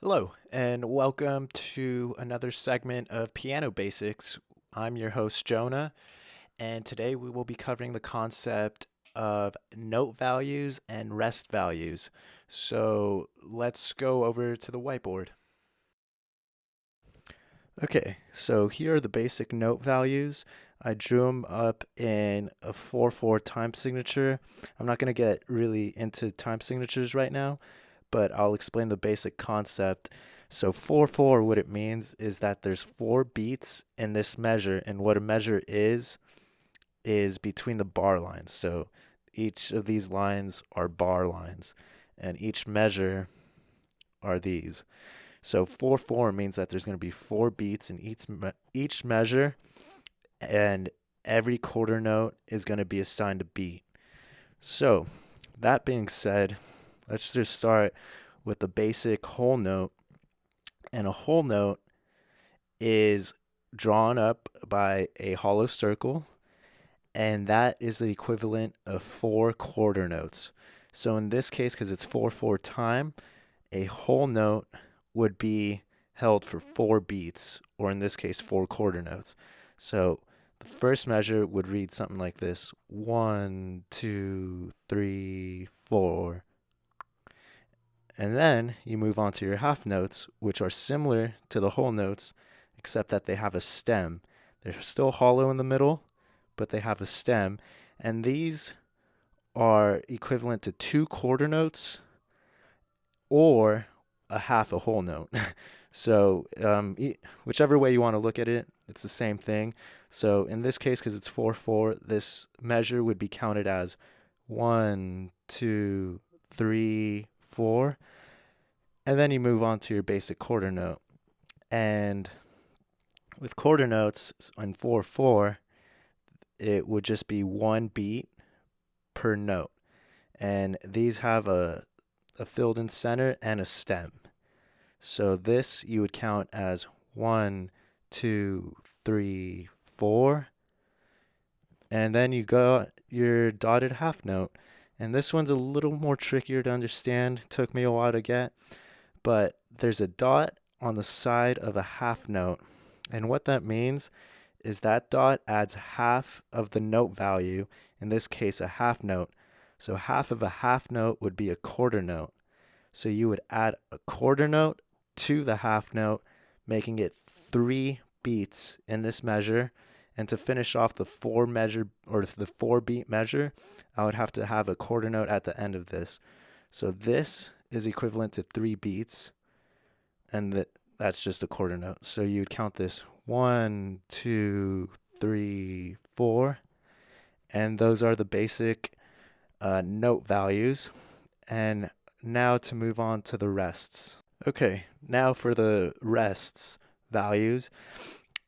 Hello, and welcome to another segment of Piano Basics. I'm your host, Jonah, and today we will be covering the concept of note values and rest values. So let's go over to the whiteboard. Okay, so here are the basic note values. I drew them up in a 4/4 time signature. I'm not going to get really into time signatures right now, but I'll explain the basic concept. So 4/4, what it means is that there's four beats in this measure, and what a measure is between the bar lines. So each of these lines are bar lines, and each measure are these. So 4/4 means that there's going to be four beats in each measure, and every quarter note is going to be assigned a beat. So that being said, let's just start with the basic whole note. And a whole note is drawn up by a hollow circle, and that is the equivalent of four quarter notes. So in this case, because it's 4/4 time, a whole note would be held for four beats, or in this case, four quarter notes. So the first measure would read something like this: 1, 2, 3, 4. And then you move on to your half notes, which are similar to the whole notes, except that they have a stem. They're still hollow in the middle, but they have a stem. And these are equivalent to two quarter notes or a half a whole note. So, whichever way you want to look at it, it's the same thing. So, in this case, because it's 4/4, this measure would be counted as 1, 2, 3, 4. And then you move on to your basic quarter note. And with quarter notes in 4/4, it would just be one beat per note. And these have a filled in center and a stem. So this you would count as 1, 2, 3, 4. And then you go your dotted half note. And this one's a little more trickier to understand. Took me a while to get. But there's a dot on the side of a half note. And what that means is that dot adds half of the note value, in this case, a half note. So half of a half note would be a quarter note. So you would add a quarter note to the half note, making it three beats in this measure. And to finish off the four beat measure, I would have to have a quarter note at the end of this. So this is equivalent to three beats, and that's just a quarter note. So you would count this 1, 2, 3, 4, and those are the basic note values. And now to move on to the rests. Okay, now for the rests values.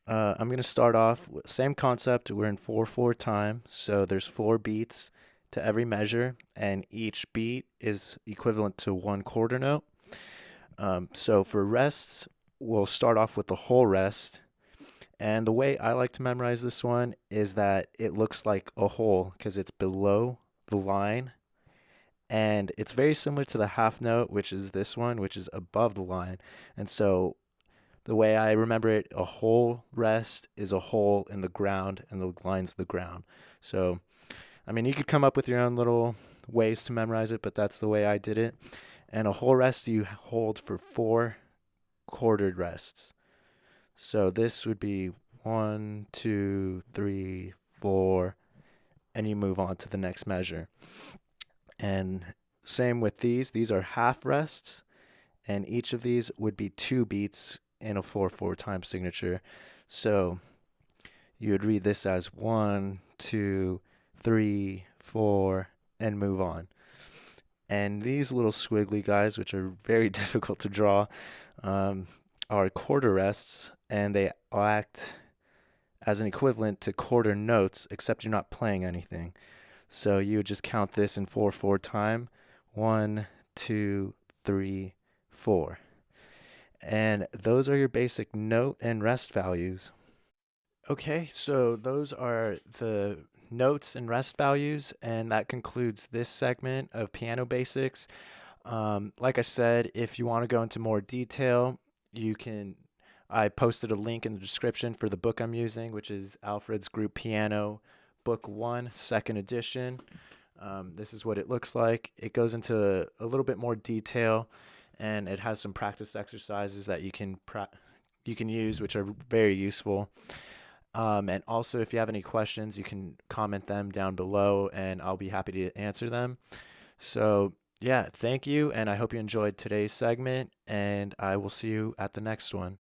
I'm going to start off with same concept. We're in 4/4 time, so there's four beats to every measure, and each beat is equivalent to one quarter note. So for rests, we'll start off with the whole rest. And the way I like to memorize this one is that it looks like a hole because it's below the line. And it's very similar to the half note, which is this one, which is above the line. And so the way I remember it, a whole rest is a hole in the ground, and the line's the ground. So, I mean, you could come up with your own little ways to memorize it, but that's the way I did it. And a whole rest you hold for four quartered rests. So this would be 1, 2, 3, 4, and you move on to the next measure. And same with these are half rests, and each of these would be two beats in a 4/4 time signature. So you would read this as 1, 2, 3, 4, and move on. And these little squiggly guys, which are very difficult to draw, are quarter rests, and they act as an equivalent to quarter notes, except you're not playing anything. So you would just count this in 4/4 time. 1, 2, 3, 4. And those are your basic note and rest values. Okay, so those are the notes and rest values, and that concludes this segment of Piano Basics. Like I said, if you want to go into more detail, you can. I posted a link in the description for the book I'm using, which is Alfred's Group Piano, Book One, Second Edition. This is what it looks like. It goes into a little bit more detail, and it has some practice exercises that you can use, which are very useful. And also, if you have any questions, you can comment them down below, and I'll be happy to answer them. So, yeah, thank you, and I hope you enjoyed today's segment, and I will see you at the next one.